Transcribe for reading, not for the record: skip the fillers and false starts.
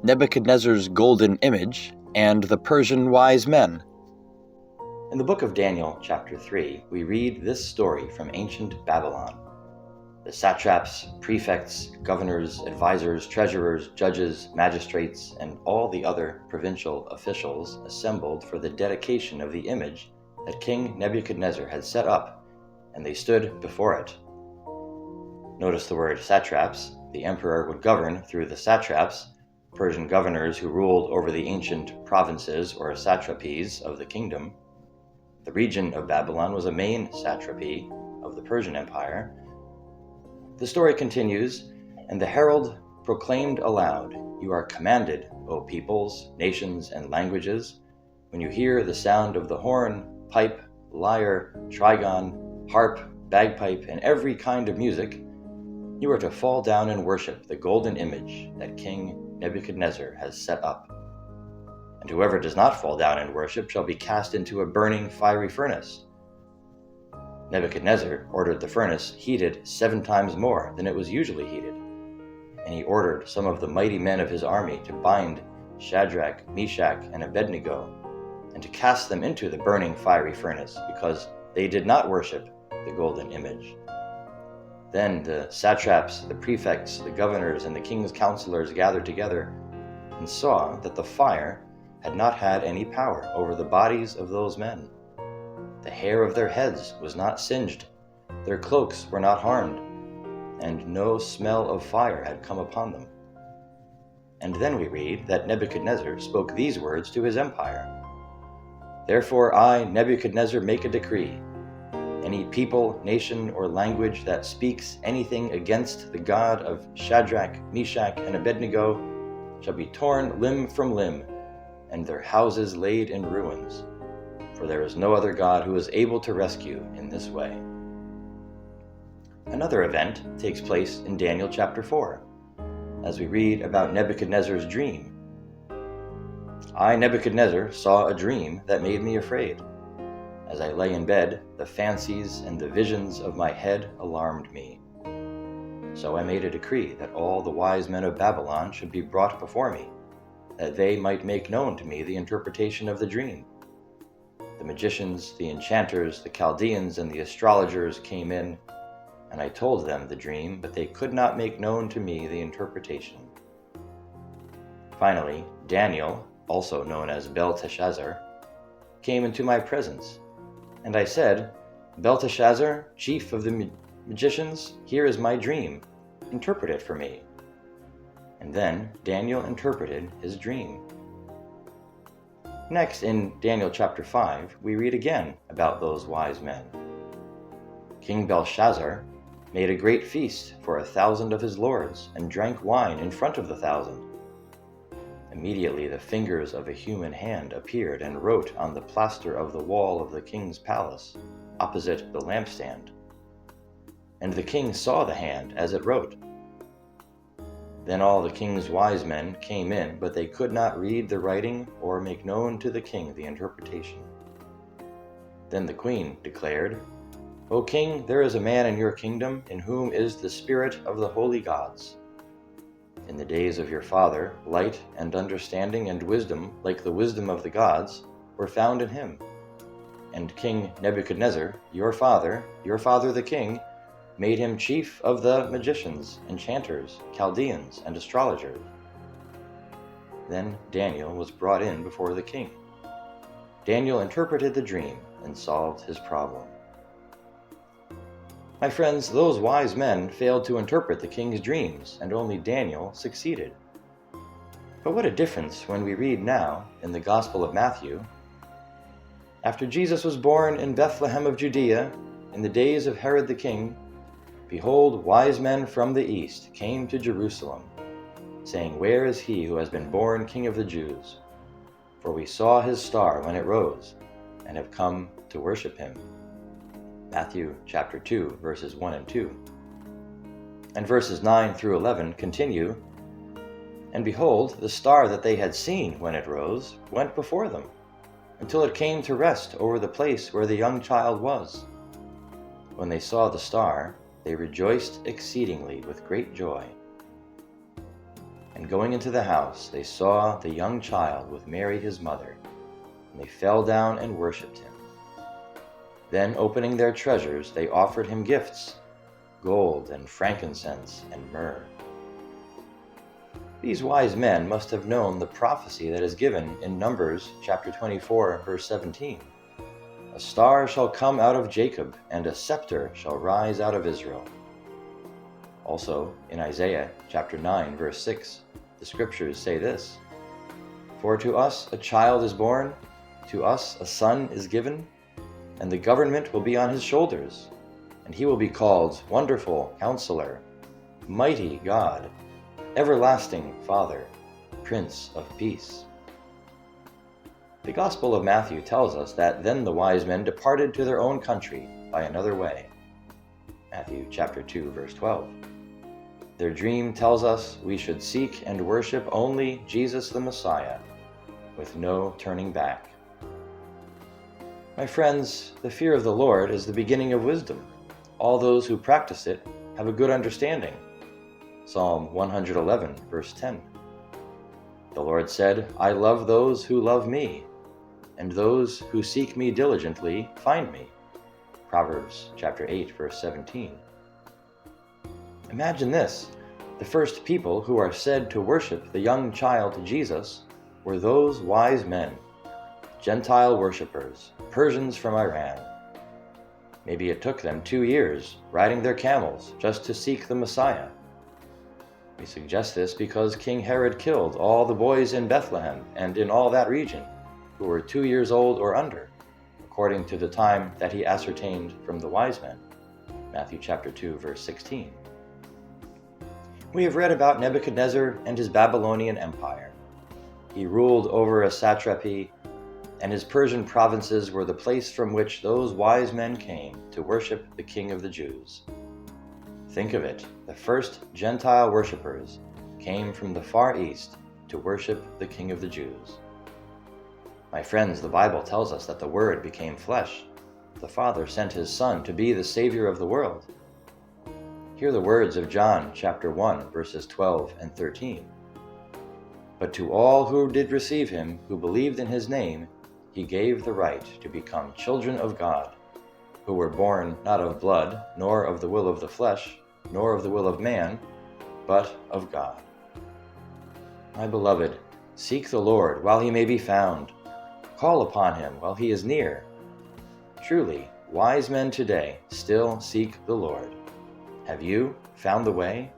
Nebuchadnezzar's golden image, and the Persian wise men. In the book of Daniel, chapter 3, we read this story from ancient Babylon. The satraps, prefects, governors, advisors, treasurers, judges, magistrates, and all the other provincial officials assembled for the dedication of the image that King Nebuchadnezzar had set up, and they stood before it. Notice the word satraps. The emperor would govern through the satraps, Persian governors who ruled over the ancient provinces or satrapies of the kingdom. The region of Babylon was a main satrapy of the Persian Empire. The story continues, and the herald proclaimed aloud, "You are commanded, O peoples, nations, and languages, when you hear the sound of the horn, pipe, lyre, trigon, harp, bagpipe, and every kind of music, you are to fall down and worship the golden image that King Nebuchadnezzar has set up. And whoever does not fall down and worship shall be cast into a burning fiery furnace." Nebuchadnezzar ordered the furnace heated 7 times more than it was usually heated, and he ordered some of the mighty men of his army to bind Shadrach, Meshach, and Abednego, and to cast them into the burning fiery furnace, because they did not worship the golden image. Then the satraps, the prefects, the governors, and the king's counselors gathered together and saw that the fire had not had any power over the bodies of those men. The hair of their heads was not singed, their cloaks were not harmed, and no smell of fire had come upon them. And then we read that Nebuchadnezzar spoke these words to his empire: "Therefore I, Nebuchadnezzar, make a decree. Any people, nation, or language that speaks anything against the God of Shadrach, Meshach, and Abednego shall be torn limb from limb, and their houses laid in ruins. For there is no other God who is able to rescue in this way." Another event takes place in Daniel chapter 4, as we read about Nebuchadnezzar's dream. "I, Nebuchadnezzar, saw a dream that made me afraid. As I lay in bed, the fancies and the visions of my head alarmed me. So I made a decree that all the wise men of Babylon should be brought before me, that they might make known to me the interpretation of the dream. The magicians, the enchanters, the Chaldeans, and the astrologers came in, and I told them the dream, but they could not make known to me the interpretation. Finally, Daniel, also known as Belteshazzar, came into my presence, and I said, 'Belteshazzar, chief of the magicians, here is my dream. Interpret it for me.' And then Daniel interpreted his dream." Next, in Daniel chapter 5, we read again about those wise men. "King Belshazzar made a great feast for 1,000 of his lords, and drank wine in front of the 1,000. Immediately the fingers of a human hand appeared and wrote on the plaster of the wall of the king's palace, opposite the lampstand. And the king saw the hand as it wrote. Then all the king's wise men came in, but they could not read the writing or make known to the king the interpretation. Then the queen declared, 'O king, there is a man in your kingdom in whom is the spirit of the holy gods. In the days of your father, light and understanding and wisdom, like the wisdom of the gods, were found in him. And King Nebuchadnezzar, your father the king, made him chief of the magicians, enchanters, Chaldeans, and astrologers.' Then Daniel was brought in before the king. Daniel interpreted the dream and solved his problem." My friends, those wise men failed to interpret the king's dreams, and only Daniel succeeded. But what a difference when we read now in the Gospel of Matthew. "After Jesus was born in Bethlehem of Judea, in the days of Herod the king, behold, wise men from the east came to Jerusalem, saying, 'Where is he who has been born King of the Jews? For we saw his star when it rose, and have come to worship him.'" Matthew chapter 2, verses 1 and 2. And verses 9 through 11 continue, "And behold, the star that they had seen when it rose went before them, until it came to rest over the place where the young child was. When they saw the star, they rejoiced exceedingly with great joy." And going into the house, they saw the young child with Mary his mother, and they fell down and worshipped him. Then, opening their treasures, they offered him gifts, gold and frankincense and myrrh. These wise men must have known the prophecy that is given in Numbers chapter 24, verse 17. A star shall come out of Jacob, and a scepter shall rise out of Israel. Also, in Isaiah chapter 9, verse 6, the scriptures say this: For to us a child is born, to us a son is given, and the government will be on his shoulders, and he will be called Wonderful Counselor, Mighty God, Everlasting Father, Prince of Peace. The Gospel of Matthew tells us that then the wise men departed to their own country by another way. Matthew chapter 2, verse 12. Their dream tells us we should seek and worship only Jesus the Messiah, with no turning back. My friends, the fear of the Lord is the beginning of wisdom. All those who practice it have a good understanding. Psalm 111, verse 10. The Lord said, I love those who love me, and those who seek me diligently find me. Proverbs chapter 8, verse 17. Imagine this: the first people who are said to worship the young child Jesus were those wise men, Gentile worshippers, Persians from Iran. Maybe it took them 2 years riding their camels just to seek the Messiah. We suggest this because King Herod killed all the boys in Bethlehem and in all that region who were 2 years old or under, according to the time that he ascertained from the wise men. Matthew chapter 2, verse 16. We have read about Nebuchadnezzar and his Babylonian empire. He ruled over a satrapy, and his Persian provinces were the place from which those wise men came to worship the King of the Jews. Think of it, the first Gentile worshippers came from the Far East to worship the King of the Jews. My friends, the Bible tells us that the Word became flesh. The Father sent his Son to be the Savior of the world. Hear the words of John chapter 1, verses 12 and 13. But to all who did receive him, who believed in his name, he gave the right to become children of God, who were born not of blood, nor of the will of the flesh, nor of the will of man, but of God. My beloved, seek the Lord while he may be found. Call upon him while he is near. Truly, wise men today still seek the Lord. Have you found the way?